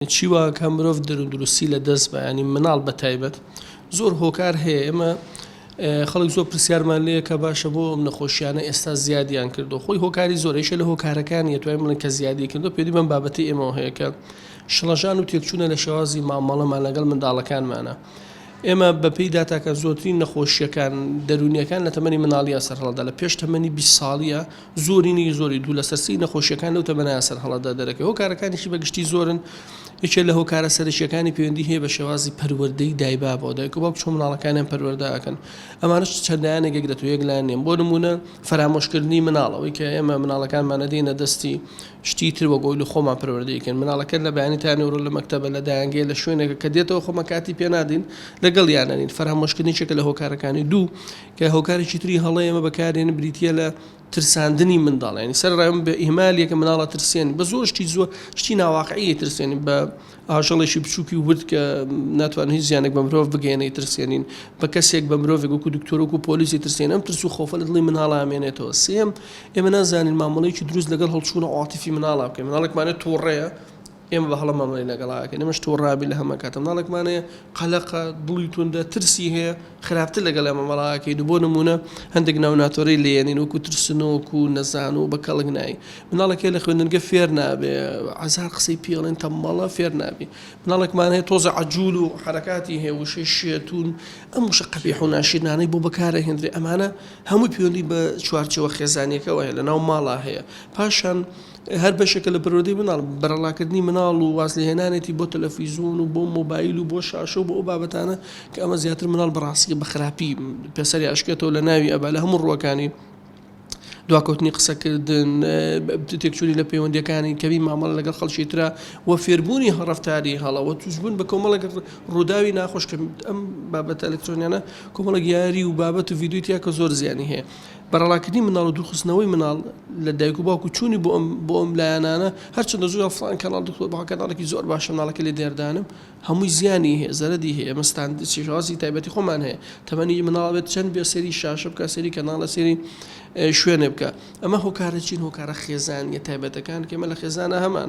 چیوا کە مرۆڤ دەرونندروستی لە دەست بە ینی مناڵ بە تایبەت زۆر هۆکار هەیە. ئێمە خەڵک زۆر پرسیارمان لێیە کە باشە بۆ ئەم نەخۆشیانە ئێستا زیادیان کردو. خۆی هۆکاری زۆرێشە لە هۆکارەکانی توانین بڵێن کە زیادی کردو. پێویست بەم بابەتی ئێمەوە هەیە کە شڵەژان و تێکچوونە لە شێوازی مامەڵەمان لەگەڵ منداڵەکانمانە. ئێمە بەپێی داتاکە زۆرترین نەخۆشیەکان دەرونیەکان لە تەمەنی مناڵیە سەرهەڵەدا لە پێش تەمەنی 20 ساڵیە زۆرینی زۆری دوو لە سەرسی نەخۆشیەکان لەو تەمەنایە سەرهەڵەدا دەرەکەی. هۆکارەکانیشی بەگشتی زۆرن. یەکێک لە هۆکارە سەرەکیەکانی پەیوەندی هەیە بە شێوازی پەروەردەی دایبابەوە دایک و باوک چۆن منداڵەکانیان پەروەردەکەن. ئەمانش چەندانێک دەتوێت یەک لایەن نێن. بۆ نمونە فەرامۆشکردنی مناڵەوەی کە ئێمە مناڵەکانمانە دێنە دەستی شتی تر وە گۆیل و خۆمان پەروەردەیکەن. مناڵەکە لە بەیانیتانی وڕۆ لە مەکتەبە لە دایانگەی لە شوێنێکە کە دێتەوە خۆمە کاتی پێ نادین لەگەڵ یانەنین. فەرامۆشکردنی چێکە لە هۆکارەکانی دوو کە هۆکارێکی تری هەڵەیە ئێمە بەکارێنن بریتیە لە ترساندنی منداڵ. ینی سەر ڕایون بە ئیهمالیەکە مناڵە ترسێنی بە زۆر شتی ناواقعی ترسێنی بە ئاژەڵێکی بچووکی ورد کە ناتوانین هیچ زیانێک بە مرۆڤ بگەێنەی ترسێنین بە کەسێک بە مرۆڤێک وەکو دکتۆر وەکو پۆلیسی ترسێن. ئەم ترس و خۆفە لە دڵی مناڵە ئامێنێتەوە. سێم ئێمە نازانین مامەڵەیەکی دروست لەگەڵ هەڵچوونە عاتیفی مناڵە بکەین. مناڵێکمانێت تۆڕەیە ئێمە بە هەڵە مامەڵەی لەگەڵاکەین. ئێمەش تۆڕابی لە هەمە کاتە مناڵێکمانەیە قەلەقە دڵی توندە ترسی هەیە خراپتر لەگەڵ ئێمە مەڵاکەین. بۆ نمونە هەندێک ناوناتۆرەی لێنین وەکو ترسنۆک و نەزان و بە کەڵک نایی. مناڵێکە لە خوێندنگە فێر نابێ عەزار قسەی پێڵێن تەمەڵە فێر نابێ. مناڵێکمان هەیە تۆزە عەجوول و حەرەکاتی هەیە وشەی شێتون ئەم وشە قەبیح و ناشرینانەی بۆ بەکارەهێنرێ. ئەمانە هەمووی پەیوەندی بە چوارچێوە خێزانیەکەوە هەیە لەناو ماڵا هەیە. پاشان هەر بەشێکە لە پەروەردەی مناڵ بەرەڵاکردنی مناڵ و وازلهێنانێتی بۆ تەلەڤیزۆن و بۆ مۆبایل و بۆ شاشە و بۆ ئەو بابەتانە کە ئەمە زیاتر مناڵ بەڕاستی بە خراپی پێسەری ئاشکێتەوە لە ناوی ئەبا لە هەموو ڕووەکانی دواکەوتنی قسەکردن تێکچوونی لە پەیوەندیەکانی کەوی مامەڵە لەگەڵ خەڵکی ترە و فێربوونی هەڕەفتاری هەڵەوە توشبوون بە کۆمەڵێک ڕووداوی ناخۆش کە ئەم بابەتە ئەلکترۆنیانە کۆمەڵێک یاری و بابەت و ڤیدیۆی تیا کە زۆر زیانی هەیە. بەرەڵاکردنی مناڵ و دوورخستنەوەی مناڵ لە دایک و باوک و چوونی بۆ ئەم لایەنانە هەرچەندە زۆر فڵان کەناڵ کەناڵێکی زۆر باشە مناڵەکە لێ دێردانم هەمووی زیانی هەیە زەرەدی هەیە. ئێمە شێوازی تایبەتی خۆمان هەیە. تەمەنی مناڵ بێت چەند بێ سەری شاشە بکە سەری کەناڵە سەری شوێنێ بکە. ئەمە هۆکارە چین هۆکارە خێزانیە تایبەتەکان کە ئێمە لە خێزانە هەمانە.